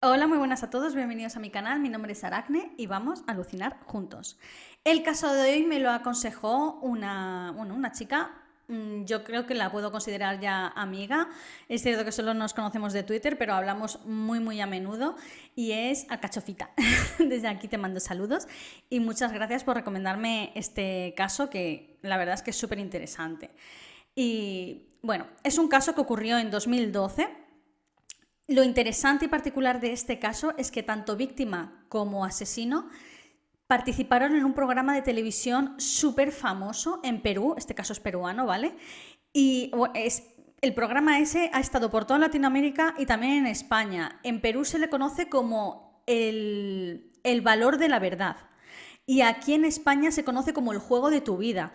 Hola, muy buenas a todos, bienvenidos a mi canal, mi nombre es Aracne y vamos a alucinar juntos. El caso de hoy me lo aconsejó una chica, yo creo que la puedo considerar ya amiga, es cierto que solo nos conocemos de Twitter, pero hablamos muy a menudo y es Alcachofita. Desde aquí te mando saludos y muchas gracias por recomendarme este caso que la verdad es que es súper interesante. Y bueno, es un caso que ocurrió en 2012. Lo interesante y particular de este caso es que tanto víctima como asesino participaron en un programa de televisión súper famoso en Perú, este caso es peruano, ¿vale? Y el programa ese ha estado por toda Latinoamérica y también en España. En Perú se le conoce como el valor de la verdad. Y aquí en España se conoce como el juego de tu vida.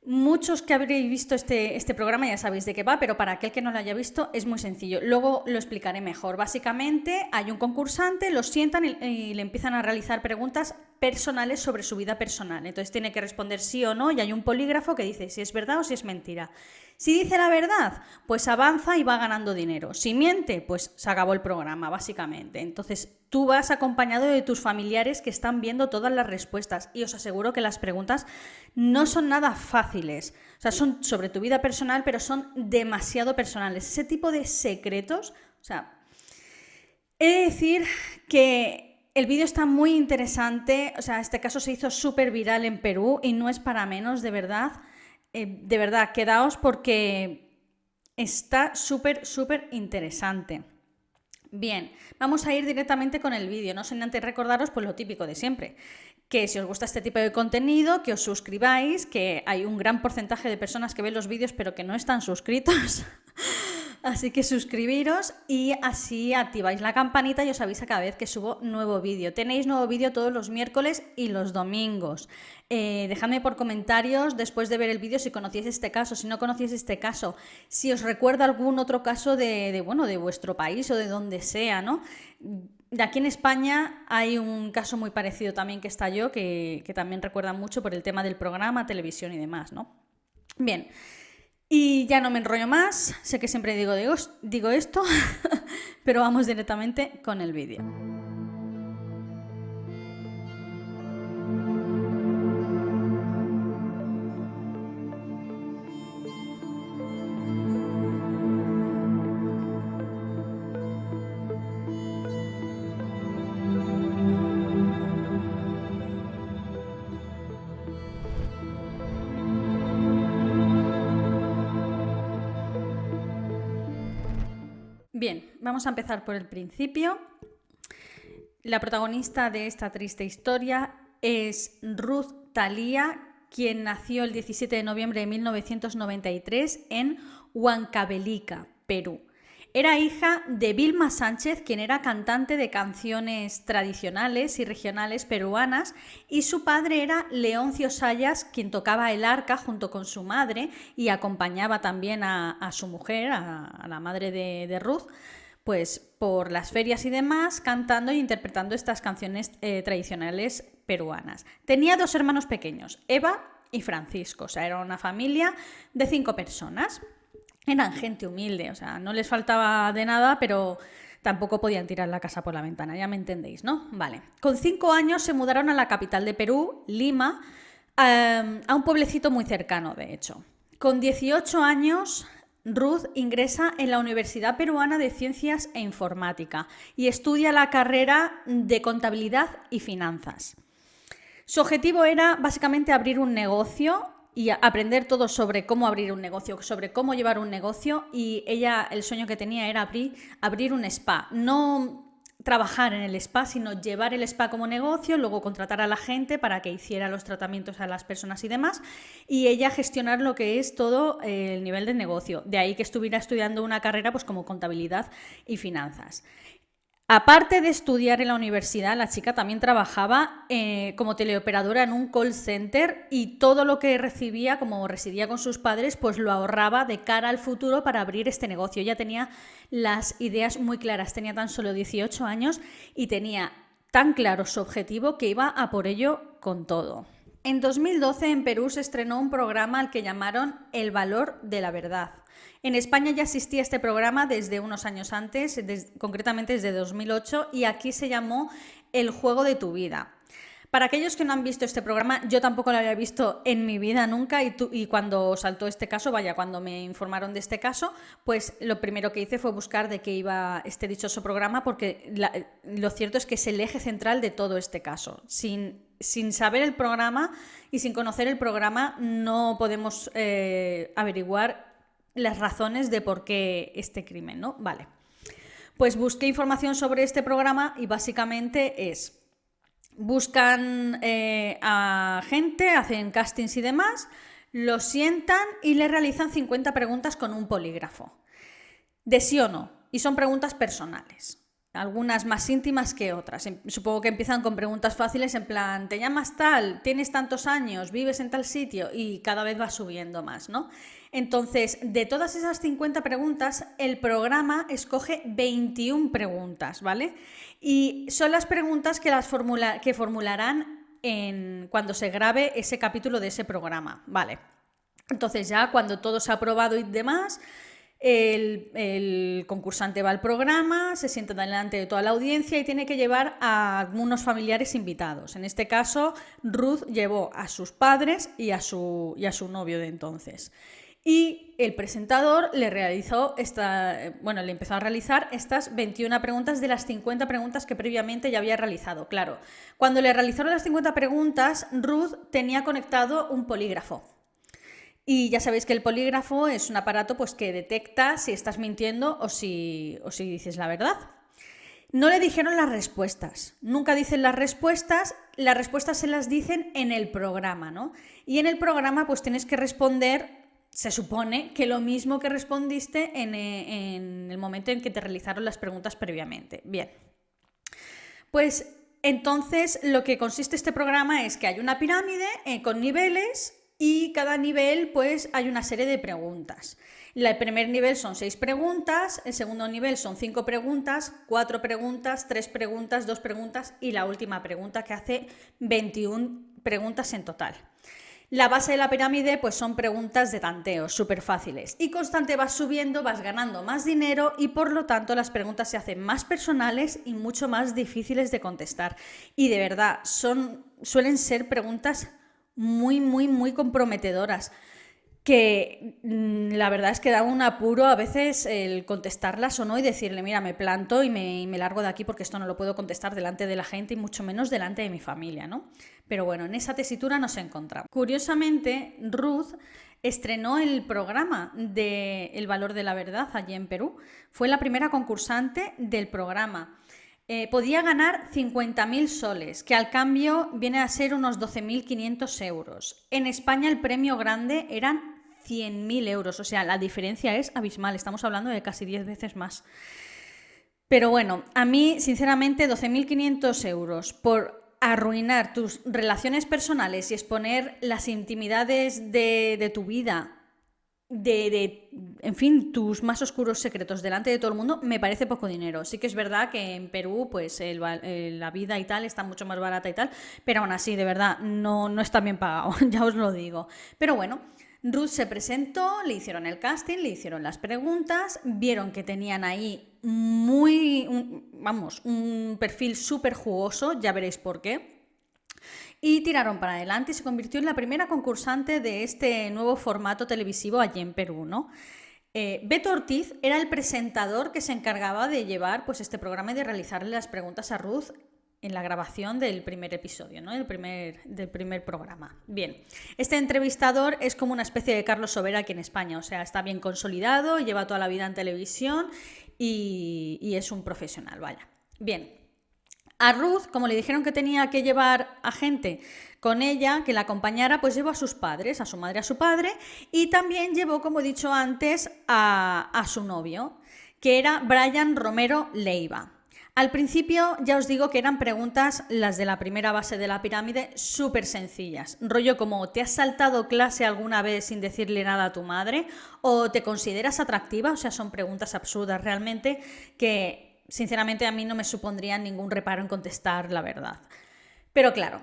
Muchos que habréis visto este programa ya sabéis de qué va, pero para aquel que no lo haya visto es muy sencillo. Luego lo explicaré mejor. Básicamente hay un concursante, lo sientan y le empiezan a realizar preguntas personales sobre su vida personal. Entonces tiene que responder sí o no y hay un polígrafo que dice si es verdad o si es mentira. Si dice la verdad, pues avanza y va ganando dinero. Si miente, pues se acabó el programa, básicamente. Entonces tú vas acompañado de tus familiares que están viendo todas las respuestas y os aseguro que las preguntas no son nada fáciles. O sea, son sobre tu vida personal, pero son demasiado personales. Ese tipo de secretos, o sea, he de decir que el vídeo está muy interesante, o sea, este caso se hizo súper viral en Perú y no es para menos, de verdad. De verdad, quedaos porque está súper interesante. Bien, vamos a ir directamente con el vídeo, no sin antes recordaros pues lo típico de siempre, que si os gusta este tipo de contenido, que os suscribáis, que hay un gran porcentaje de personas que ven los vídeos pero que no están suscritos. Así que suscribiros y así activáis la campanita y os avisa cada vez que subo nuevo vídeo. Tenéis nuevo vídeo todos los miércoles y los domingos. Dejadme por comentarios después de ver el vídeo si conocíais este caso, si no conocíais este caso, si os recuerda algún otro caso de vuestro país o de donde sea, ¿no? De aquí en España hay un caso muy parecido también que estalló, que también recuerda mucho por el tema del programa, televisión y demás, ¿no? Bien. Y ya no me enrollo más, sé que siempre digo esto, pero vamos directamente con el vídeo. Bien, vamos a empezar por el principio. La protagonista de esta triste historia es Ruth Thalia, quien nació el 17 de noviembre de 1993 en Huancavelica, Perú. Era hija de Vilma Sánchez, quien era cantante de canciones tradicionales y regionales peruanas, y su padre era Leoncio Sayas, quien tocaba el arca junto con su madre y acompañaba también a su mujer, a la madre de Ruth, pues por las ferias y demás, cantando e interpretando estas canciones tradicionales peruanas. Tenía dos hermanos pequeños, Eva y Francisco, o sea, era una familia de 5 personas. Eran gente humilde, o sea, no les faltaba de nada, pero tampoco podían tirar la casa por la ventana, ya me entendéis, ¿no? Vale. Con 5 años se mudaron a la capital de Perú, Lima, a un pueblecito muy cercano, de hecho. Con 18 años, Ruth ingresa en la Universidad Peruana de Ciencias e Informática y estudia la carrera de Contabilidad y Finanzas. Su objetivo era básicamente abrir un negocio y aprender todo sobre cómo abrir un negocio, sobre cómo llevar un negocio, y ella, el sueño que tenía era abrir un spa, no trabajar en el spa, sino llevar el spa como negocio, luego contratar a la gente para que hiciera los tratamientos a las personas y demás, y ella gestionar lo que es todo el nivel de negocio. De ahí que estuviera estudiando una carrera pues como contabilidad y finanzas. Aparte de estudiar en la universidad, la chica también trabajaba como teleoperadora en un call center, y todo lo que recibía, como residía con sus padres, pues lo ahorraba de cara al futuro para abrir este negocio. Ella tenía las ideas muy claras, tenía tan solo 18 años y tenía tan claro su objetivo que iba a por ello con todo. En 2012 en Perú se estrenó un programa al que llamaron El valor de la verdad. En España ya existía este programa desde unos años antes, concretamente desde 2008, y aquí se llamó El juego de tu vida. Para aquellos que no han visto este programa, yo tampoco lo había visto en mi vida nunca y cuando saltó este caso, cuando me informaron de este caso, pues lo primero que hice fue buscar de qué iba este dichoso programa, porque lo cierto es que es el eje central de todo este caso. Sin saber el programa y sin conocer el programa no podemos averiguar las razones de por qué este crimen, ¿no? Vale. Pues busqué información sobre este programa y básicamente buscan a gente, hacen castings y demás, lo sientan y le realizan 50 preguntas con un polígrafo. De sí o no. Y son preguntas personales. Algunas más íntimas que otras. Supongo que empiezan con preguntas fáciles en plan, ¿te llamas tal? ¿Tienes tantos años? ¿Vives en tal sitio? Y cada vez va subiendo más, ¿no? Entonces, de todas esas 50 preguntas, el programa escoge 21 preguntas, ¿vale? Y son las preguntas que formularán cuando se grabe ese capítulo de ese programa, ¿vale? Entonces ya cuando todo se ha aprobado y demás, el concursante va al programa, se sienta delante de toda la audiencia y tiene que llevar a algunos familiares invitados. En este caso, Ruth llevó a sus padres y a su novio de entonces. Y el presentador le empezó a realizar estas 21 preguntas de las 50 preguntas que previamente ya había realizado. Claro, cuando le realizaron las 50 preguntas, Ruth tenía conectado un polígrafo. Y ya sabéis que el polígrafo es un aparato pues, que detecta si estás mintiendo o si dices la verdad. No le dijeron las respuestas, nunca dicen las respuestas se las dicen en el programa, ¿no? Y en el programa pues tienes que responder, se supone que lo mismo que respondiste en el momento en que te realizaron las preguntas previamente. Bien, pues entonces lo que consiste este programa es que hay una pirámide con niveles y cada nivel pues hay una serie de preguntas. El primer nivel son 6 preguntas, el segundo nivel son 5 preguntas, 4 preguntas, 3 preguntas, 2 preguntas y la última pregunta que hace 21 preguntas en total. La base de la pirámide pues son preguntas de tanteo, súper fáciles y constante vas subiendo, vas ganando más dinero y por lo tanto las preguntas se hacen más personales y mucho más difíciles de contestar. Y de verdad, suelen ser preguntas muy, muy, muy comprometedoras que la verdad es que da un apuro a veces el contestarlas o no y decirle, mira, me planto y me largo de aquí porque esto no lo puedo contestar delante de la gente y mucho menos delante de mi familia, ¿no? Pero bueno, en esa tesitura nos encontramos. Curiosamente, Ruth estrenó el programa de El valor de la verdad allí en Perú. Fue la primera concursante del programa. Podía ganar 50.000 soles, que al cambio viene a ser unos 12.500 euros. En España el premio grande eran 100.000 euros, o sea, la diferencia es abismal, estamos hablando de casi 10 veces más. Pero bueno, a mí, sinceramente, 12.500 euros por arruinar tus relaciones personales y exponer las intimidades de tu vida, en fin, tus más oscuros secretos delante de todo el mundo, me parece poco dinero. Sí que es verdad que en Perú pues la vida y tal está mucho más barata y tal, pero aún así, de verdad, no está bien pagado, ya os lo digo. Pero bueno, Ruth se presentó, le hicieron el casting, le hicieron las preguntas, vieron que tenían ahí un perfil súper jugoso, ya veréis por qué. Y tiraron para adelante y se convirtió en la primera concursante de este nuevo formato televisivo allí en Perú, ¿no? Beto Ortiz era el presentador que se encargaba de llevar pues, este programa y de realizarle las preguntas a Ruth en la grabación del primer episodio, ¿no? del primer programa. Bien, este entrevistador es como una especie de Carlos Sobera aquí en España, o sea, está bien consolidado, lleva toda la vida en televisión y es un profesional, vaya. Bien. A Ruth, como le dijeron que tenía que llevar a gente con ella, que la acompañara, pues llevó a sus padres, a su madre, a su padre, y también llevó, como he dicho antes, a su novio, que era Brian Romero Leiva. Al principio ya os digo que eran preguntas, las de la primera base de la pirámide, súper sencillas. Rollo como, ¿te has saltado clase alguna vez sin decirle nada a tu madre? ¿O te consideras atractiva? O sea, son preguntas absurdas realmente que sinceramente a mí no me supondría ningún reparo en contestar la verdad. Pero claro,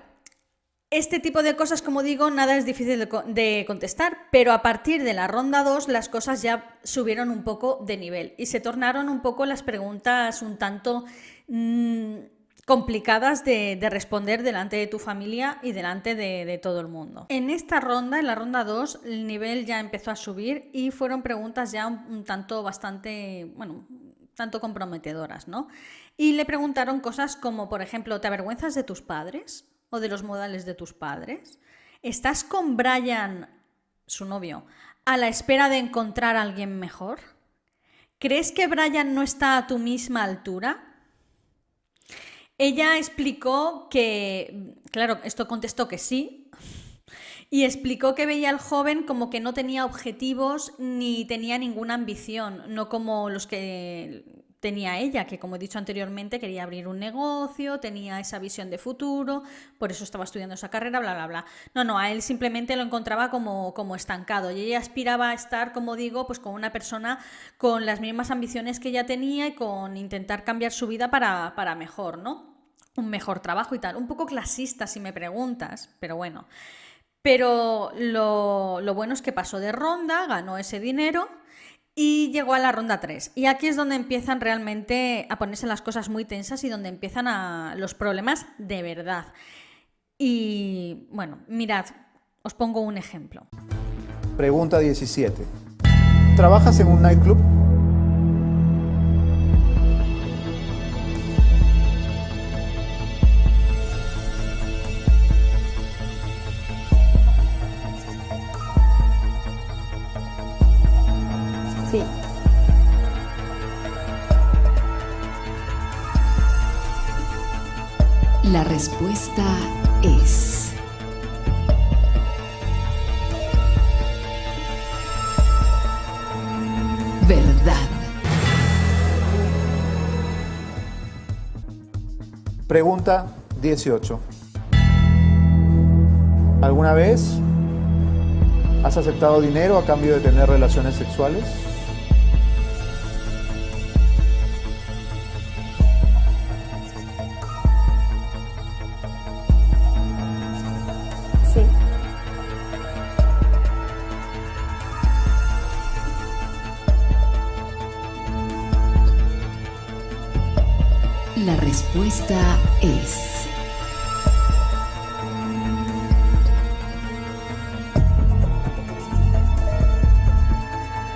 Este tipo de cosas, como digo, nada es difícil de contestar, pero a partir de la ronda 2 las cosas ya subieron un poco de nivel y se tornaron un poco las preguntas un tanto complicadas de responder delante de tu familia y delante de todo el mundo. En esta ronda, en la ronda 2, el nivel ya empezó a subir y fueron preguntas ya un tanto bastante, bueno, tanto comprometedoras, ¿no? Y le preguntaron cosas como, por ejemplo, ¿te avergüenzas de tus padres o de los modales de tus padres? ¿Estás con Brian, su novio, a la espera de encontrar a alguien mejor? ¿Crees que Brian no está a tu misma altura? Ella explicó que, claro, esto contestó que sí, y explicó que veía al joven como que no tenía objetivos ni tenía ninguna ambición, no como los que tenía ella, que como he dicho anteriormente quería abrir un negocio, tenía esa visión de futuro, por eso estaba estudiando esa carrera, bla, bla, bla. No, a él simplemente lo encontraba como estancado y ella aspiraba a estar, como digo, pues con una persona con las mismas ambiciones que ella tenía y con intentar cambiar su vida para mejor, ¿no? Un mejor trabajo y tal. Un poco clasista si me preguntas, pero bueno. Pero lo bueno es que pasó de ronda, ganó ese dinero y llegó a la ronda 3. Y aquí es donde empiezan realmente a ponerse las cosas muy tensas y donde empiezan los problemas de verdad. Y bueno, mirad, os pongo un ejemplo. Pregunta 17. ¿Trabajas en un nightclub? Sí. La respuesta es verdad. Pregunta 18. ¿Alguna vez has aceptado dinero a cambio de tener relaciones sexuales? Sí. La respuesta es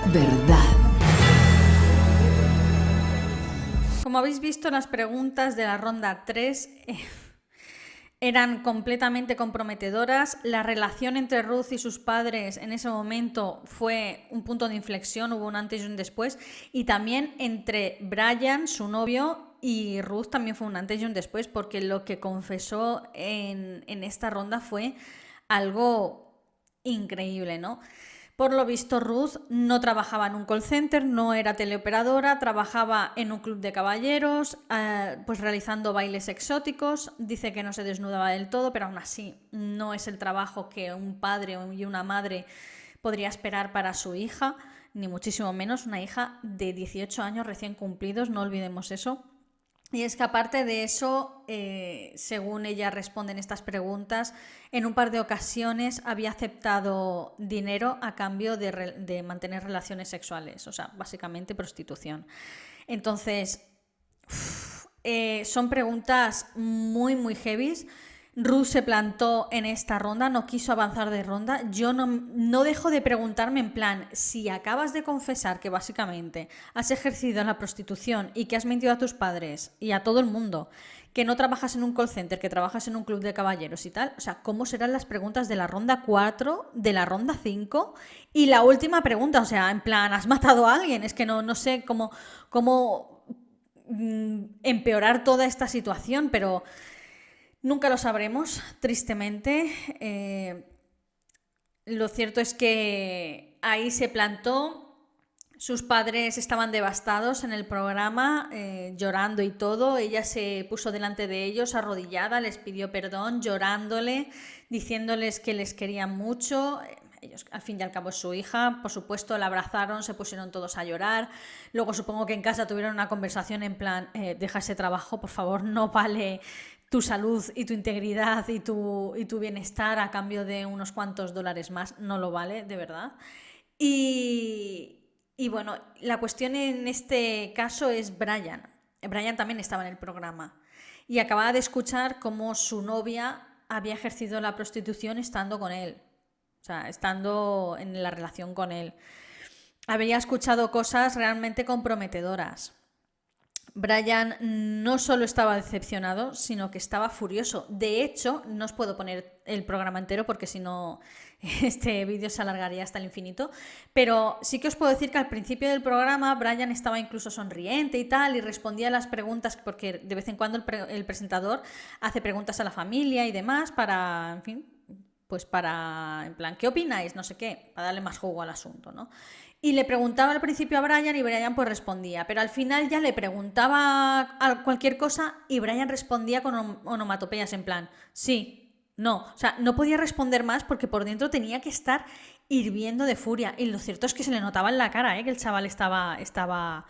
verdad. Como habéis visto, las preguntas de la ronda 3 eran completamente comprometedoras. La relación entre Ruth y sus padres en ese momento fue un punto de inflexión, hubo un antes y un después. Y también entre Brian, su novio, y Ruth también fue un antes y un después, porque lo que confesó en esta ronda fue algo increíble, ¿no? Por lo visto, Ruth no trabajaba en un call center, no era teleoperadora, trabajaba en un club de caballeros, pues realizando bailes exóticos. Dice que no se desnudaba del todo, pero aún así no es el trabajo que un padre y una madre podría esperar para su hija, ni muchísimo menos una hija de 18 años recién cumplidos, no olvidemos eso. Y es que aparte de eso, según ella responde en estas preguntas, en un par de ocasiones había aceptado dinero a cambio de mantener relaciones sexuales, o sea, básicamente prostitución. Entonces, son preguntas muy, muy heavies. Ruth se plantó en esta ronda, no quiso avanzar de ronda. Yo no dejo de preguntarme en plan, si acabas de confesar que básicamente has ejercido la prostitución y que has mentido a tus padres y a todo el mundo, que no trabajas en un call center, que trabajas en un club de caballeros y tal, o sea, ¿cómo serán las preguntas de la ronda 4, de la ronda 5 y la última pregunta? O sea, en plan, ¿has matado a alguien? Es que no sé cómo empeorar toda esta situación, pero nunca lo sabremos, tristemente. Lo cierto es que ahí se plantó. Sus padres estaban devastados en el programa, llorando y todo. Ella se puso delante de ellos, arrodillada, les pidió perdón, llorándole, diciéndoles que les querían mucho. Ellos, al fin y al cabo, es su hija. Por supuesto, la abrazaron, se pusieron todos a llorar. Luego supongo que en casa tuvieron una conversación en plan, deja ese trabajo, por favor, no vale tu salud y tu integridad y tu bienestar a cambio de unos cuantos dólares más. No lo vale, de verdad. Y bueno, la cuestión en este caso es Brian. Brian también estaba en el programa y acababa de escuchar cómo su novia había ejercido la prostitución estando con él, o sea, estando en la relación con él. Había escuchado cosas realmente comprometedoras. Brian no solo estaba decepcionado, sino que estaba furioso. De hecho, no os puedo poner el programa entero porque si no este vídeo se alargaría hasta el infinito, pero sí que os puedo decir que al principio del programa Brian estaba incluso sonriente y tal, y respondía a las preguntas, porque de vez en cuando el presentador hace preguntas a la familia y demás para, en fin, pues para, en plan, ¿qué opináis? No sé qué, para darle más jugo al asunto, ¿no? Y le preguntaba al principio a Brian y Brian pues respondía, pero al final ya le preguntaba a cualquier cosa y Brian respondía con onomatopeyas en plan, sí, no. O sea, no podía responder más porque por dentro tenía que estar hirviendo de furia. Y lo cierto es que se le notaba en la cara, que el chaval estaba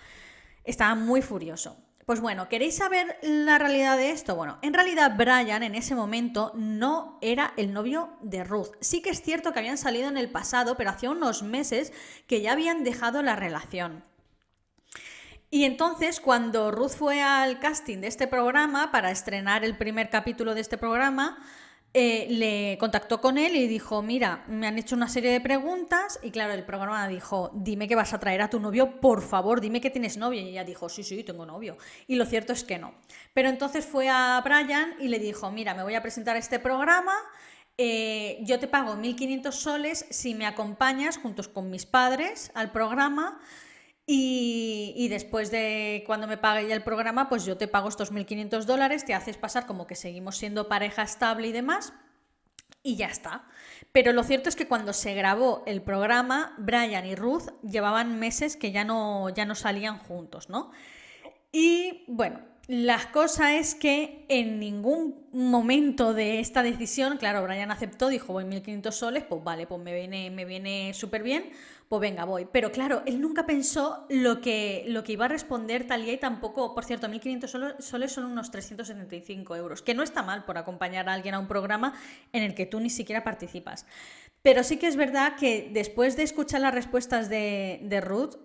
muy furioso. Pues bueno, ¿queréis saber la realidad de esto? Bueno, en realidad Brian en ese momento no era el novio de Ruth. Sí que es cierto que habían salido en el pasado, pero hacía unos meses que ya habían dejado la relación. Y entonces, cuando Ruth fue al casting de este programa para estrenar el primer capítulo de este programa, le contactó con él y dijo, mira, me han hecho una serie de preguntas y claro, el programa dijo, dime que vas a traer a tu novio, por favor, dime que tienes novio. Y ella dijo, sí, tengo novio. Y lo cierto es que no. Pero entonces fue a Brian y le dijo, mira, me voy a presentar a este programa, yo te pago 1.500 soles si me acompañas juntos con mis padres al programa. Y después de cuando me pague ya el programa, pues yo te pago estos 1.500 dólares, te haces pasar como que seguimos siendo pareja estable y demás, y ya está. Pero lo cierto es que cuando se grabó el programa, Brian y Ruth llevaban meses que ya no salían juntos, ¿no? Y bueno, la cosa es que en ningún momento de esta decisión, claro, Brian aceptó, dijo, voy 1.500 soles, pues vale, pues me viene súper bien, pues venga, voy. Pero claro, él nunca pensó lo que iba a responder Thalía y tampoco, por cierto, 1.500 soles son unos 375 euros, que no está mal por acompañar a alguien a un programa en el que tú ni siquiera participas. Pero sí que es verdad que después de escuchar las respuestas de Ruth,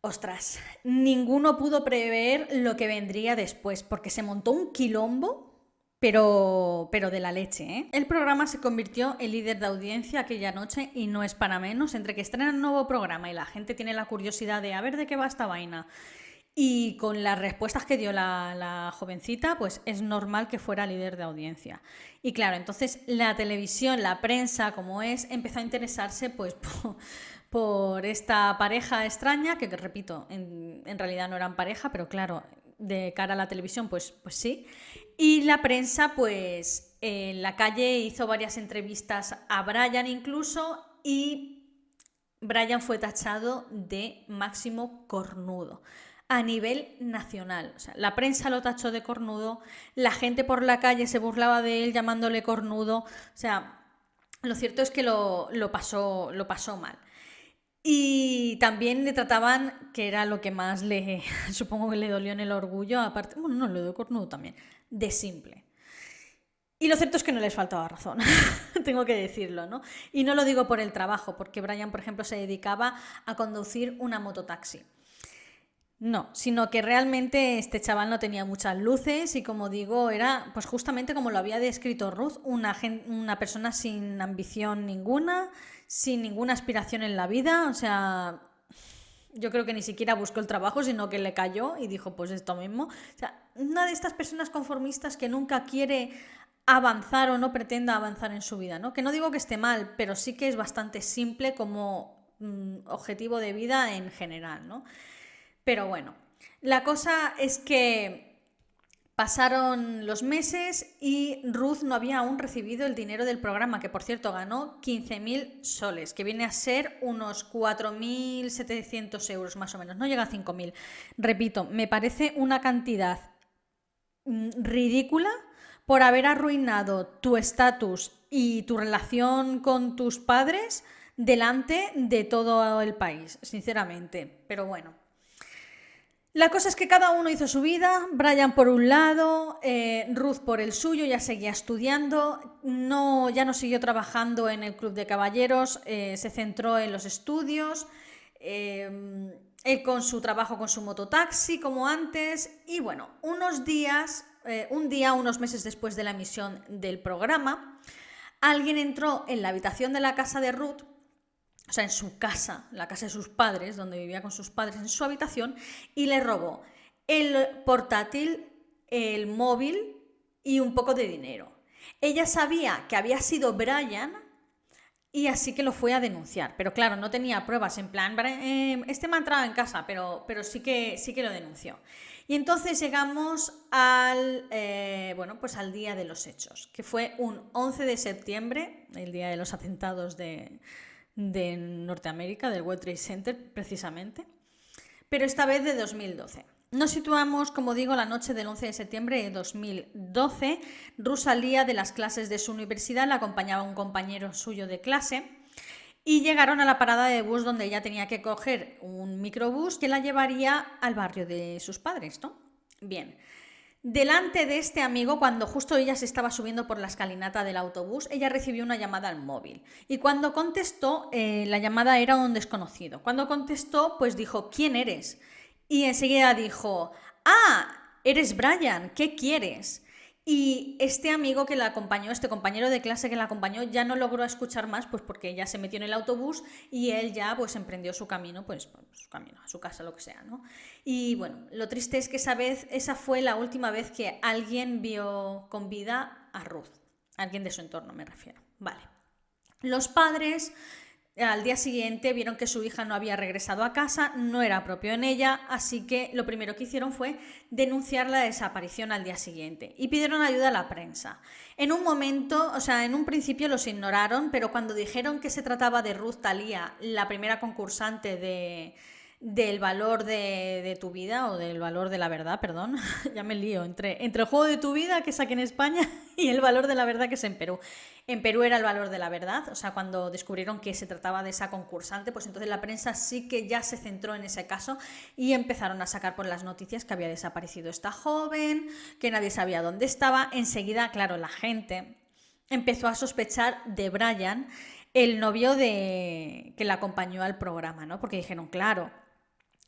ostras, ninguno pudo prever lo que vendría después, porque se montó un quilombo, pero de la leche, ¿eh? El programa se convirtió en líder de audiencia aquella noche y no es para menos. Entre que estrena un nuevo programa y la gente tiene la curiosidad de a ver de qué va esta vaina, y con las respuestas que dio la jovencita, pues es normal que fuera líder de audiencia. Y claro, entonces la televisión, la prensa, como es, empezó a interesarse pues por esta pareja extraña, que repito, en realidad no eran pareja, pero claro, de cara a la televisión, pues sí. Y la prensa, pues en la calle hizo varias entrevistas a Brian incluso, y Brian fue tachado de máximo cornudo a nivel nacional. O sea, la prensa lo tachó de cornudo, la gente por la calle se burlaba de él llamándole cornudo. O sea, lo cierto es que lo pasó mal. Y también le trataban, que era lo que más supongo que le dolió en el orgullo, aparte, bueno, no, le dio cornudo también, de simple. Y lo cierto es que no les faltaba razón, tengo que decirlo, ¿no? Y no lo digo por el trabajo, porque Brian, por ejemplo, se dedicaba a conducir una mototaxi. No, sino que realmente este chaval no tenía muchas luces y, como digo, era pues justamente como lo había descrito Ruth, una persona sin ambición ninguna, sin ninguna aspiración en la vida. O sea, yo creo que ni siquiera buscó el trabajo, sino que le cayó y dijo pues esto mismo. O sea, una de estas personas conformistas que nunca quiere avanzar o no pretenda avanzar en su vida, ¿no? Que no digo que esté mal, pero sí que es bastante simple como objetivo de vida en general, ¿no? Pero bueno, la cosa es que pasaron los meses y Ruth no había aún recibido el dinero del programa, que por cierto ganó 15.000 soles, que viene a ser unos 4.700 euros más o menos, no llega a 5.000. Repito, me parece una cantidad ridícula por haber arruinado tu estatus y tu relación con tus padres delante de todo el país, sinceramente. Pero bueno. La cosa es que cada uno hizo su vida, Brian por un lado, Ruth por el suyo, ya seguía estudiando, ya no siguió trabajando en el club de caballeros, se centró en los estudios, él con su trabajo con su mototaxi como antes, y bueno, unos meses después de la emisión del programa, alguien entró en la habitación de la casa de Ruth, o sea, en su casa, la casa de sus padres, donde vivía con sus padres, en su habitación, y le robó el portátil, el móvil y un poco de dinero. Ella sabía que había sido Brian y así que lo fue a denunciar, pero claro, no tenía pruebas, en plan, este me ha entrado en casa, pero sí que lo denunció. Y entonces llegamos al día de los hechos, que fue un 11 de septiembre, el día de los atentados de Norteamérica, del World Trade Center precisamente, pero esta vez de 2012. Nos situamos, como digo, la noche del 11 de septiembre de 2012. Ruth salía de las clases de su universidad, la acompañaba un compañero suyo de clase y llegaron a la parada de bus donde ella tenía que coger un microbús que la llevaría al barrio de sus padres, ¿no? Bien. Delante de este amigo, cuando justo ella se estaba subiendo por la escalinata del autobús, ella recibió una llamada al móvil. Y cuando contestó, la llamada era un desconocido. Cuando contestó, pues dijo, ¿quién eres? Y enseguida dijo, eres Brian, ¿qué quieres? Y este amigo que la acompañó, este compañero de clase que la acompañó, ya no logró escuchar más, pues porque ella se metió en el autobús y él ya pues emprendió su camino, a su casa, lo que sea, ¿no? Y bueno, lo triste es que esa fue la última vez que alguien vio con vida a Ruth. Alguien de su entorno, me refiero. Vale. Los padres al día siguiente vieron que su hija no había regresado a casa, no era propio en ella, así que lo primero que hicieron fue denunciar la desaparición al día siguiente y pidieron ayuda a la prensa. En un principio los ignoraron, pero cuando dijeron que se trataba de Ruth Thalia, la primera concursante del valor de tu vida, o del valor de la verdad, perdón, ya me lío, entre el juego de tu vida, que es aquí en España, y el valor de la verdad, que es en Perú. En Perú era el valor de la verdad, o sea, cuando descubrieron que se trataba de esa concursante, pues entonces la prensa sí que ya se centró en ese caso y empezaron a sacar por las noticias que había desaparecido esta joven, que nadie sabía dónde estaba. Enseguida, claro, la gente empezó a sospechar de Brian, el novio que la acompañó al programa, ¿no? Porque dijeron, claro,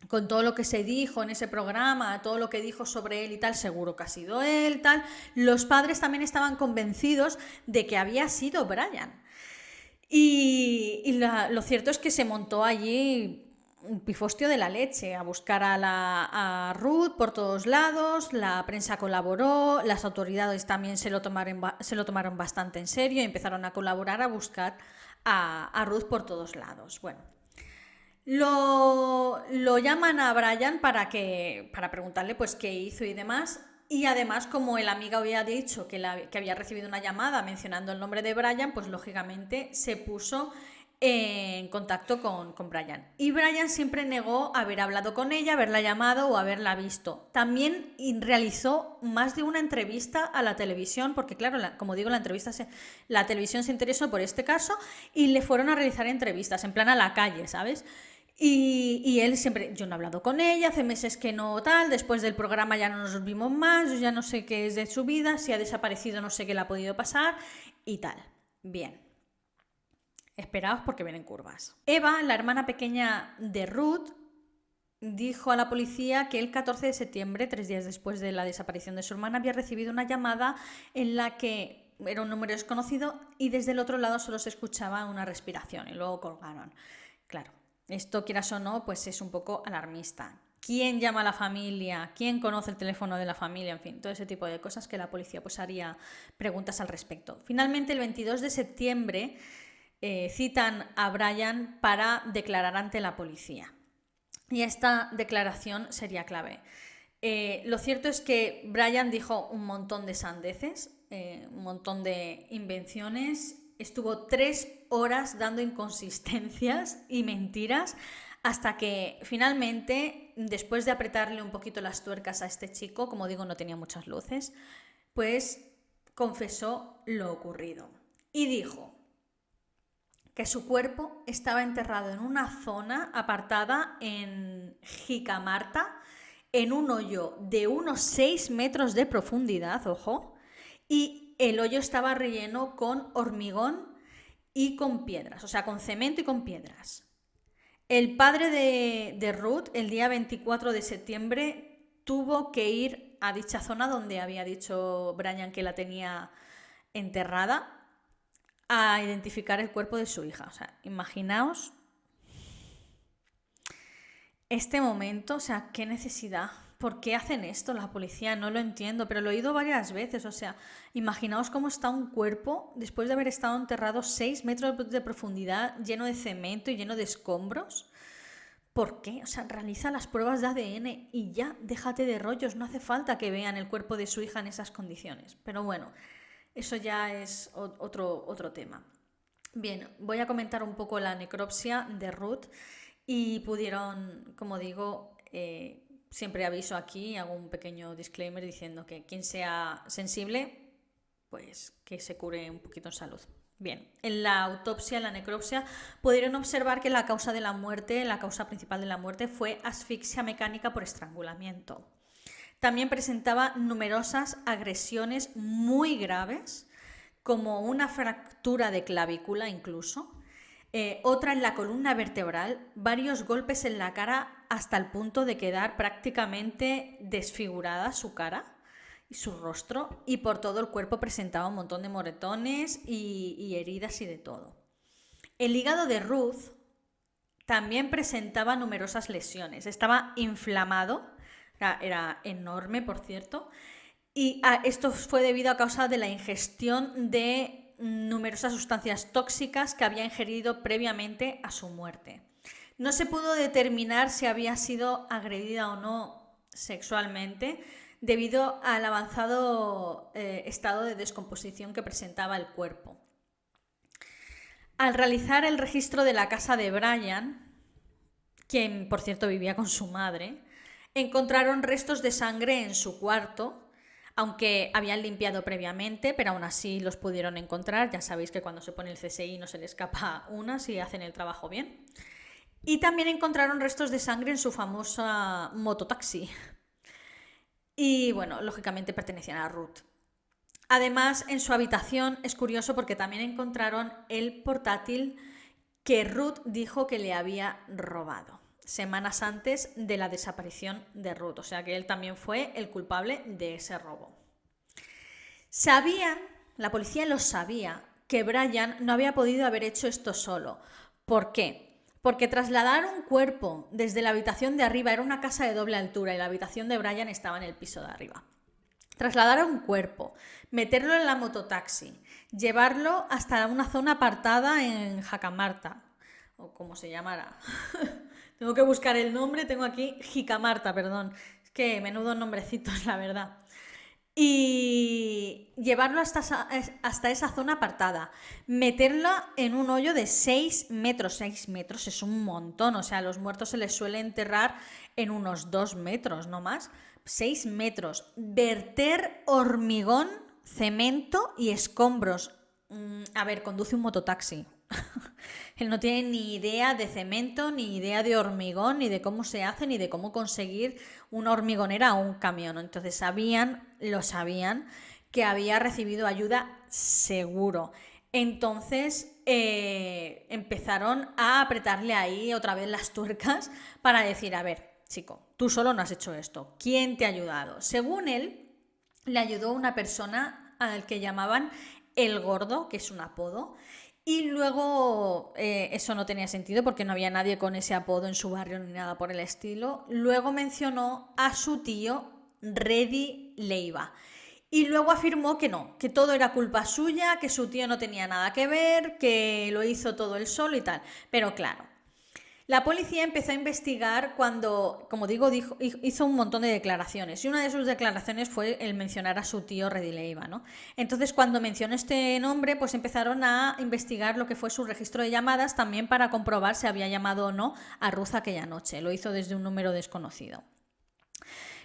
con todo lo que se dijo en ese programa, todo lo que dijo sobre él y tal, seguro que ha sido él, tal. Los padres también estaban convencidos de que había sido Brian. Y lo cierto es que se montó allí un pifostio de la leche a buscar a Ruth por todos lados, la prensa colaboró, las autoridades también se lo tomaron bastante en serio y empezaron a colaborar, a buscar a Ruth por todos lados. Bueno. Lo llaman a Brian para preguntarle pues qué hizo y demás, y además, como el amigo había dicho que había recibido una llamada mencionando el nombre de Brian, pues lógicamente se puso en contacto con Brian. Y Brian siempre negó haber hablado con ella, haberla llamado o haberla visto. También realizó más de una entrevista a la televisión, porque claro, como digo, la televisión se interesó por este caso y le fueron a realizar entrevistas, en plan a la calle, ¿sabes? Y él siempre, yo no he hablado con ella, hace meses que no tal, después del programa ya no nos vimos más, yo ya no sé qué es de su vida, si ha desaparecido no sé qué le ha podido pasar y tal. Bien. Esperaos porque vienen curvas. Eva, la hermana pequeña de Ruth, dijo a la policía que el 14 de septiembre, 3 días después de la desaparición de su hermana, había recibido una llamada en la que era un número desconocido y desde el otro lado solo se escuchaba una respiración y luego colgaron. Claro. Esto, quieras o no, pues es un poco alarmista. ¿Quién llama a la familia? ¿Quién conoce el teléfono de la familia? En fin, todo ese tipo de cosas que la policía pues haría preguntas al respecto. Finalmente, el 22 de septiembre citan a Brian para declarar ante la policía. Y esta declaración sería clave. Lo cierto es que Brian dijo un montón de sandeces, un montón de invenciones. Estuvo 3 horas dando inconsistencias y mentiras hasta que finalmente, después de apretarle un poquito las tuercas a este chico, como digo, no tenía muchas luces, pues confesó lo ocurrido. Y dijo que su cuerpo estaba enterrado en una zona apartada en Jicamarta, en un hoyo de unos 6 metros de profundidad, ojo, y el hoyo estaba relleno con hormigón y con piedras, o sea, con cemento y con piedras. El padre de Ruth, el día 24 de septiembre, tuvo que ir a dicha zona donde había dicho Brian que la tenía enterrada a identificar el cuerpo de su hija. O sea, imaginaos este momento, o sea, qué necesidad. ¿Por qué hacen esto la policía? No lo entiendo, pero lo he oído varias veces. O sea, imaginaos cómo está un cuerpo después de haber estado enterrado 6 metros de profundidad, lleno de cemento y lleno de escombros. ¿Por qué? O sea, realiza las pruebas de ADN y ya, déjate de rollos. No hace falta que vean el cuerpo de su hija en esas condiciones. Pero bueno, eso ya es otro tema. Bien, voy a comentar un poco la necropsia de Ruth y pudieron, como digo, siempre aviso aquí, hago un pequeño disclaimer diciendo que quien sea sensible, pues que se cure un poquito en salud. Bien, en la autopsia, en la necropsia, pudieron observar que la causa de la muerte, la causa principal de la muerte fue asfixia mecánica por estrangulamiento. También presentaba numerosas agresiones muy graves, como una fractura de clavícula incluso, otra en la columna vertebral, varios golpes en la cara hasta el punto de quedar prácticamente desfigurada su cara y su rostro, y por todo el cuerpo presentaba un montón de moretones y heridas y de todo. El hígado de Ruth también presentaba numerosas lesiones, estaba inflamado, era enorme por cierto, y esto fue debido a causa de la ingestión de numerosas sustancias tóxicas que había ingerido previamente a su muerte. No se pudo determinar si había sido agredida o no sexualmente debido al avanzado estado de descomposición que presentaba el cuerpo. Al realizar el registro de la casa de Brian, quien por cierto vivía con su madre, encontraron restos de sangre en su cuarto, aunque habían limpiado previamente, pero aún así los pudieron encontrar. Ya sabéis que cuando se pone el CSI no se le escapa una si hacen el trabajo bien. Y también encontraron restos de sangre en su famosa mototaxi. Y bueno, lógicamente pertenecían a Ruth. Además, en su habitación es curioso porque también encontraron el portátil que Ruth dijo que le había robado semanas antes de la desaparición de Ruth. O sea que él también fue el culpable de ese robo. La policía lo sabía, que Brian no había podido haber hecho esto solo. ¿Por qué? Porque trasladar un cuerpo desde la habitación de arriba, era una casa de doble altura y la habitación de Brian estaba en el piso de arriba. Trasladar un cuerpo, meterlo en la mototaxi, llevarlo hasta una zona apartada en Jacamarta, o como se llamara. Tengo que buscar el nombre, tengo aquí Jicamarta, perdón. Es que menudo nombrecitos, la verdad. Y llevarlo hasta esa zona apartada, meterla en un hoyo de 6 metros. 6 metros es un montón, o sea, a los muertos se les suele enterrar en unos 2 metros, no más. 6 metros, verter hormigón, cemento y escombros. A ver, conduce un mototaxi. Él no tiene ni idea de cemento, ni idea de hormigón, ni de cómo se hace, ni de cómo conseguir una hormigonera o un camión. Entonces lo sabían, que había recibido ayuda seguro. Entonces empezaron a apretarle ahí otra vez las tuercas para decir, a ver, chico, tú solo no has hecho esto. ¿Quién te ha ayudado? Según él, le ayudó una persona al que llamaban El Gordo, que es un apodo. Y luego eso no tenía sentido porque no había nadie con ese apodo en su barrio ni nada por el estilo. Luego mencionó a su tío Reddy Leiva. Y luego afirmó que no, que todo era culpa suya, que su tío no tenía nada que ver, que lo hizo todo él solo y tal. Pero claro, la policía empezó a investigar cuando, como digo, hizo un montón de declaraciones. Y una de sus declaraciones fue el mencionar a su tío Reddy Leiva, ¿no? Entonces, cuando mencionó este nombre, pues empezaron a investigar lo que fue su registro de llamadas, también para comprobar si había llamado o no a Ruth aquella noche. Lo hizo desde un número desconocido.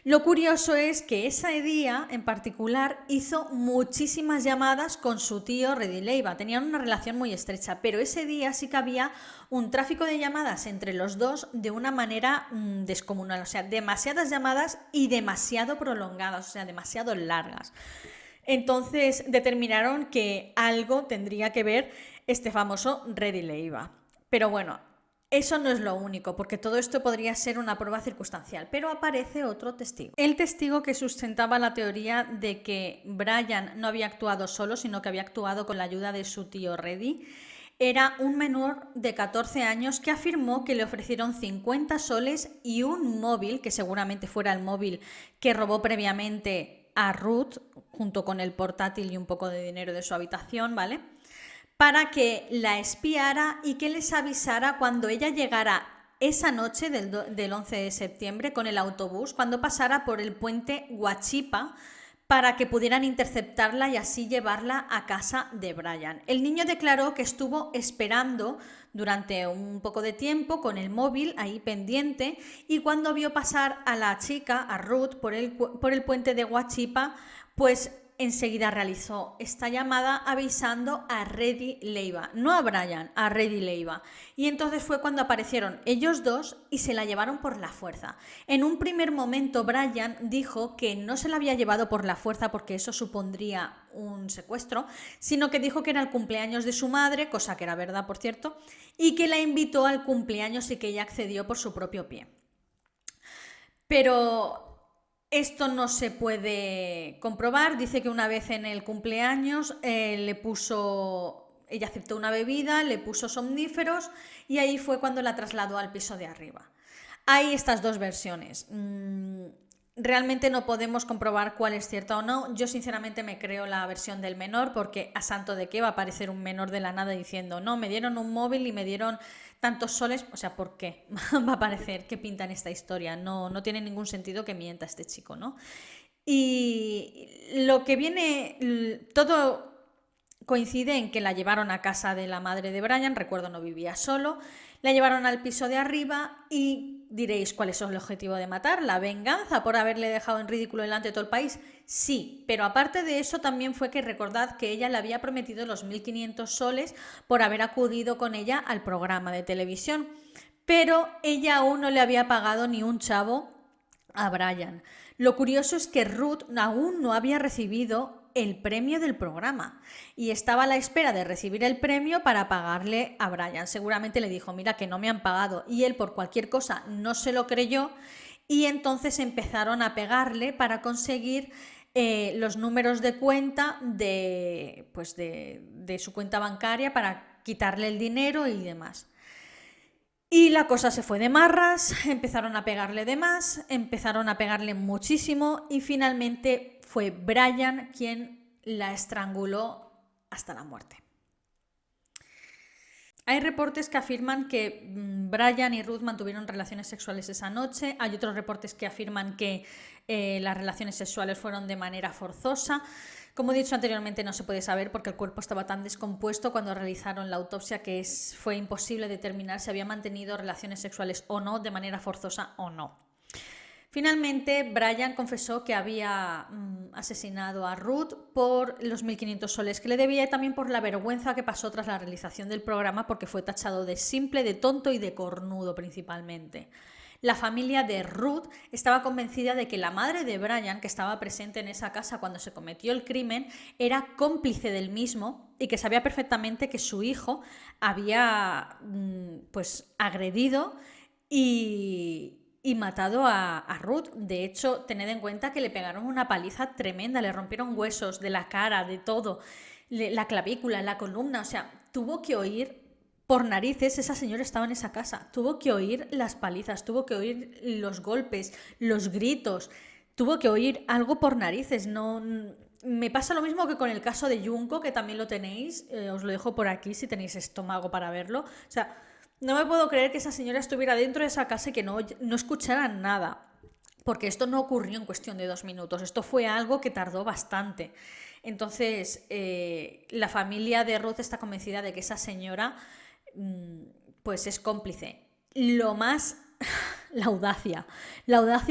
Lo curioso es que ese día en particular hizo muchísimas llamadas con su tío Reddy Leiva. Tenían una relación muy estrecha, pero ese día sí que había un tráfico de llamadas entre los dos de una manera descomunal. O sea, demasiadas llamadas y demasiado prolongadas, o sea, demasiado largas. Entonces determinaron que algo tendría que ver este famoso Reddy Leiva. Pero bueno, eso no es lo único, porque todo esto podría ser una prueba circunstancial, pero aparece otro testigo. El testigo que sustentaba la teoría de que Brian no había actuado solo, sino que había actuado con la ayuda de su tío Reddy, era un menor de 14 años que afirmó que le ofrecieron 50 soles y un móvil, que seguramente fuera el móvil que robó previamente a Ruth, junto con el portátil y un poco de dinero de su habitación, ¿vale?, para que la espiara y que les avisara cuando ella llegara esa noche del 11 de septiembre con el autobús, cuando pasara por el puente Huachipa, para que pudieran interceptarla y así llevarla a casa de Brian. El niño declaró que estuvo esperando durante un poco de tiempo con el móvil ahí pendiente, y cuando vio pasar a la chica, a Ruth, por el puente de Huachipa, pues enseguida realizó esta llamada avisando a Reddy Leiva, no a Brian, a Reddy Leiva. Y entonces fue cuando aparecieron ellos dos y se la llevaron por la fuerza. En un primer momento Brian dijo que no se la había llevado por la fuerza porque eso supondría un secuestro, sino que dijo que era el cumpleaños de su madre, cosa que era verdad, por cierto, y que la invitó al cumpleaños y que ella accedió por su propio pie. Pero esto no se puede comprobar. Dice que una vez en el cumpleaños ella aceptó una bebida, le puso somníferos y ahí fue cuando la trasladó al piso de arriba. Hay estas dos versiones. Realmente no podemos comprobar cuál es cierta o no. Yo sinceramente me creo la versión del menor, porque a santo de qué va a aparecer un menor de la nada diciendo no, me dieron un móvil y me dieron tantos soles. O sea, ¿por qué va a aparecer? ¿Qué pinta en esta historia? No tiene ningún sentido que mienta este chico, ¿no? Y lo que viene, todo coincide en que la llevaron a casa de la madre de Brian, recuerdo no vivía solo, la llevaron al piso de arriba y diréis, ¿cuál es el objetivo de matar? ¿La venganza por haberle dejado en ridículo delante de todo el país? Sí, pero aparte de eso también fue que recordad que ella le había prometido los 1.500 soles por haber acudido con ella al programa de televisión, pero ella aún no le había pagado ni un chavo a Brian. Lo curioso es que Ruth aún no había recibido el premio del programa y estaba a la espera de recibir el premio para pagarle a Brian. Seguramente le dijo, mira que no me han pagado, y él por cualquier cosa no se lo creyó y entonces empezaron a pegarle para conseguir los números de cuenta de su cuenta bancaria para quitarle el dinero y demás. Y la cosa se fue de marras, empezaron a pegarle de más, empezaron a pegarle muchísimo y finalmente fue Brian quien la estranguló hasta la muerte. Hay reportes que afirman que Brian y Ruth mantuvieron relaciones sexuales esa noche. Hay otros reportes que afirman que las relaciones sexuales fueron de manera forzosa. Como he dicho anteriormente, no se puede saber porque el cuerpo estaba tan descompuesto cuando realizaron la autopsia que fue imposible determinar si había mantenido relaciones sexuales o no, de manera forzosa o no. Finalmente, Brian confesó que había asesinado a Ruth por los 1.500 soles que le debía y también por la vergüenza que pasó tras la realización del programa, porque fue tachado de simple, de tonto y de cornudo principalmente. La familia de Ruth estaba convencida de que la madre de Brian, que estaba presente en esa casa cuando se cometió el crimen, era cómplice del mismo y que sabía perfectamente que su hijo había agredido y matado a Ruth. De hecho, tened en cuenta que le pegaron una paliza tremenda, le rompieron huesos de la cara, de todo, la clavícula, la columna, o sea, tuvo que oír por narices. Esa señora estaba en esa casa, tuvo que oír las palizas, tuvo que oír los golpes, los gritos, tuvo que oír algo por narices. No, me pasa lo mismo que con el caso de Junco, que también lo tenéis, os lo dejo por aquí si tenéis estómago para verlo. O sea, no me puedo creer que esa señora estuviera dentro de esa casa y que no escuchara nada, porque esto no ocurrió en cuestión de 2 minutos, esto fue algo que tardó bastante. Entonces, la familia de Ruth está convencida de que esa señora pues es cómplice. La audacia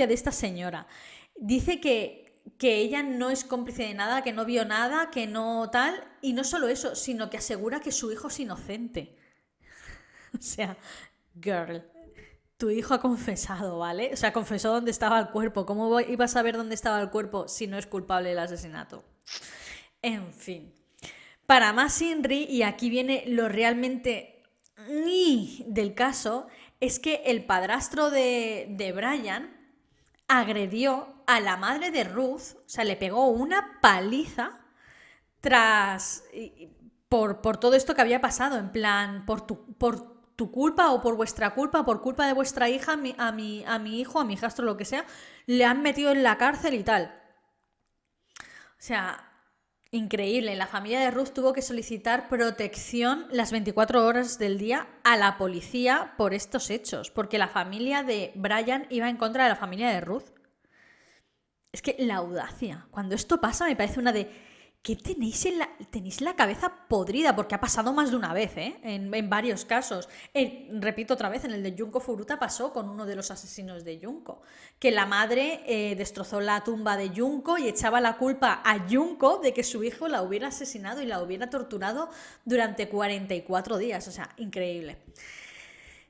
de esta señora. Dice que ella no es cómplice de nada, que no vio nada, que no tal, y no solo eso, sino que asegura que su hijo es inocente. O sea, girl, tu hijo ha confesado, ¿vale? O sea, confesó dónde estaba el cuerpo. ¿Cómo ibas a saber dónde estaba el cuerpo si no es culpable del asesinato? En fin. Para más Inri, y aquí viene lo realmente del caso, es que el padrastro de Brian agredió a la madre de Ruth, o sea, le pegó una paliza por todo esto que había pasado, en plan, por tu culpa o por vuestra culpa, por culpa de vuestra hija, a mi hijo, a mi hijastro, lo que sea, le han metido en la cárcel y tal. O sea, increíble. La familia de Ruth tuvo que solicitar protección las 24 horas del día a la policía por estos hechos, porque la familia de Brian iba en contra de la familia de Ruth. Es que la audacia. Cuando esto pasa me parece una de... ¿Qué tenéis tenéis la cabeza podrida? Porque ha pasado más de una vez, ¿eh? En varios casos. Repito otra vez, en el de Junko Furuta pasó con uno de los asesinos de Junko. Que la madre destrozó la tumba de Junko y echaba la culpa a Junko de que su hijo la hubiera asesinado y la hubiera torturado durante 44 días. O sea, increíble.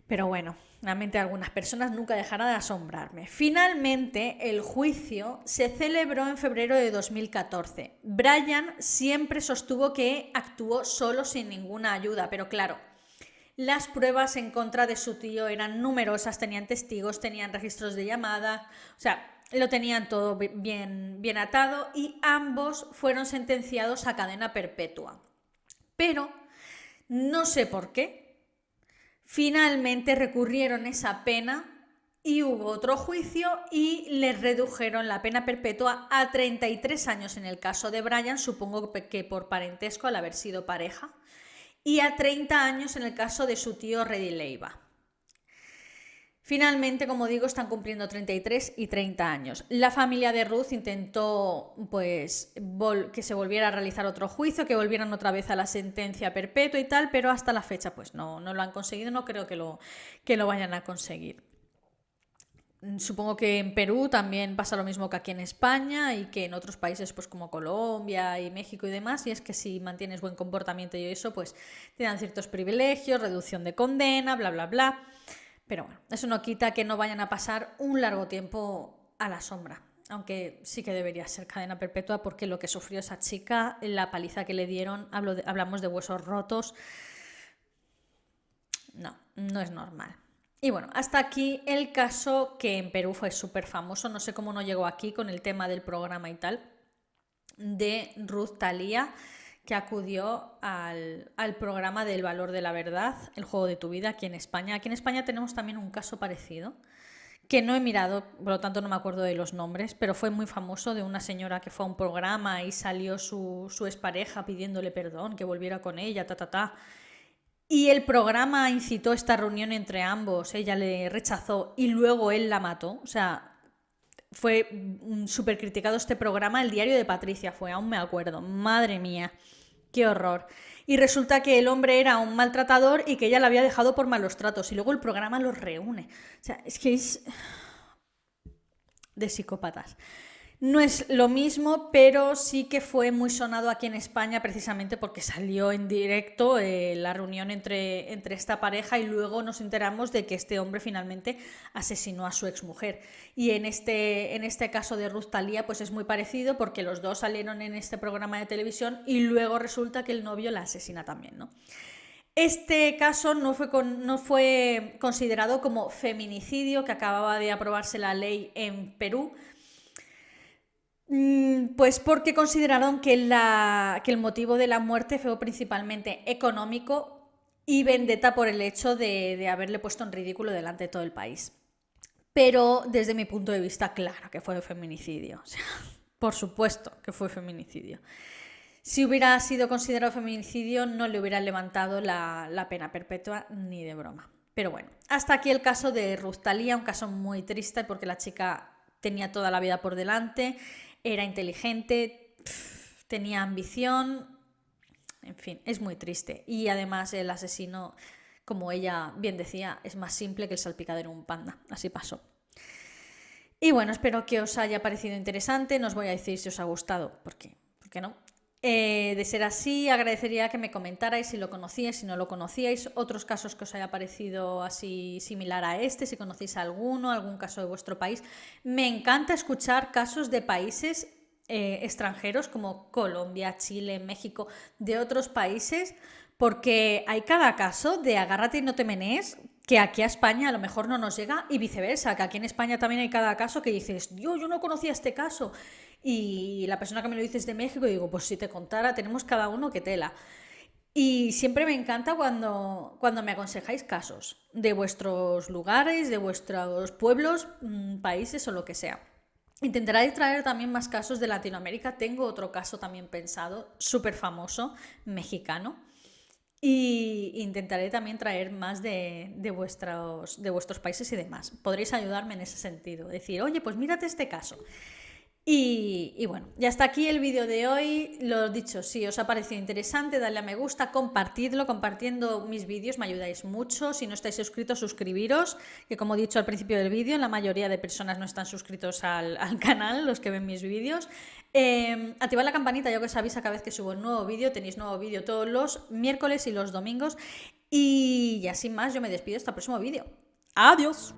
Pero bueno, la mente de algunas personas nunca dejará de asombrarme. Finalmente, el juicio se celebró en febrero de 2014. Brian siempre sostuvo que actuó solo sin ninguna ayuda, pero claro, las pruebas en contra de su tío eran numerosas, tenían testigos, tenían registros de llamada, o sea, lo tenían todo bien atado y ambos fueron sentenciados a cadena perpetua. Pero no sé por qué. Finalmente recurrieron esa pena y hubo otro juicio y les redujeron la pena perpetua a 33 años en el caso de Brian, supongo que por parentesco al haber sido pareja, y a 30 años en el caso de su tío Reddy Leiva. Finalmente, como digo, están cumpliendo 33 y 30 años. La familia de Ruth intentó pues, que se volviera a realizar otro juicio, que volvieran otra vez a la sentencia perpetua y tal, pero hasta la fecha pues no lo han conseguido, no creo que lo vayan a conseguir. Supongo que en Perú también pasa lo mismo que aquí en España y que en otros países pues como Colombia y México y demás, y es que si mantienes buen comportamiento y eso, pues te dan ciertos privilegios, reducción de condena, bla, bla, bla. Pero bueno, eso no quita que no vayan a pasar un largo tiempo a la sombra, aunque sí que debería ser cadena perpetua porque lo que sufrió esa chica, la paliza que le dieron, hablamos de huesos rotos, no es normal. Y bueno, hasta aquí el caso que en Perú fue súper famoso, no sé cómo no llegó aquí con el tema del programa y tal, de Ruth Thalía, que acudió al programa del valor de la verdad, el juego de tu vida, aquí en España. Aquí en España tenemos también un caso parecido, que no he mirado, por lo tanto no me acuerdo de los nombres, pero fue muy famoso, de una señora que fue a un programa y salió su expareja pidiéndole perdón, que volviera con ella, Y el programa incitó esta reunión entre ambos, ella le rechazó y luego él la mató, o sea... Fue súper criticado este programa, el diario de Patricia fue, aún me acuerdo, madre mía, qué horror. Y resulta que el hombre era un maltratador y que ella la había dejado por malos tratos y luego el programa los reúne. O sea, es que es de psicópatas. No es lo mismo, pero sí que fue muy sonado aquí en España precisamente porque salió en directo la reunión entre esta pareja y luego nos enteramos de que este hombre finalmente asesinó a su exmujer. Y en este caso de Ruth Thalía pues es muy parecido porque los dos salieron en este programa de televisión y luego resulta que el novio la asesina también, ¿no? Este caso no fue considerado como feminicidio, que acababa de aprobarse la ley en Perú, pues porque consideraron que el motivo de la muerte fue principalmente económico y vendetta por el hecho de haberle puesto en ridículo delante de todo el país. Pero desde mi punto de vista, claro que fue feminicidio. O sea, por supuesto que fue feminicidio. Si hubiera sido considerado feminicidio, no le hubieran levantado la pena perpetua ni de broma. Pero bueno, hasta aquí el caso de Ruth Thalía, un caso muy triste porque la chica tenía toda la vida por delante, era inteligente, tenía ambición, en fin, es muy triste. Y además el asesino, como ella bien decía, es más simple que el salpicadero de un panda, así pasó. Y bueno, espero que os haya parecido interesante. No os voy a decir si os ha gustado, ¿por qué no? De ser así, agradecería que me comentarais si lo conocíais, si no lo conocíais, otros casos que os haya parecido así similar a este, si conocéis alguno, algún caso de vuestro país. Me encanta escuchar casos de países extranjeros como Colombia, Chile, México, de otros países, porque hay cada caso de agárrate y no te menees, que aquí a España a lo mejor no nos llega y viceversa, que aquí en España también hay cada caso que dices, Dios, yo no conocía este caso. Y la persona que me lo dice es de México y digo, pues si te contara, tenemos cada uno que tela. Y siempre me encanta cuando me aconsejáis casos de vuestros lugares, de vuestros pueblos, países o lo que sea. Intentaré traer también más casos de Latinoamérica. Tengo otro caso también pensado, súper famoso, mexicano. Y intentaré también traer más de vuestros países y demás. Podréis ayudarme en ese sentido. Decir, oye, pues mírate este caso. Y bueno, ya está aquí el vídeo de hoy. Lo dicho, si os ha parecido interesante, dadle a me gusta, compartidlo. Compartiendo mis vídeos me ayudáis mucho. Si no estáis suscritos, suscribiros, que como he dicho al principio del vídeo, la mayoría de personas no están suscritos al canal, los que ven mis vídeos. Activad la campanita, ya que os avisa cada vez que subo un nuevo vídeo. Tenéis nuevo vídeo todos los miércoles y los domingos. Y ya sin más, yo me despido hasta el próximo vídeo. ¡Adiós!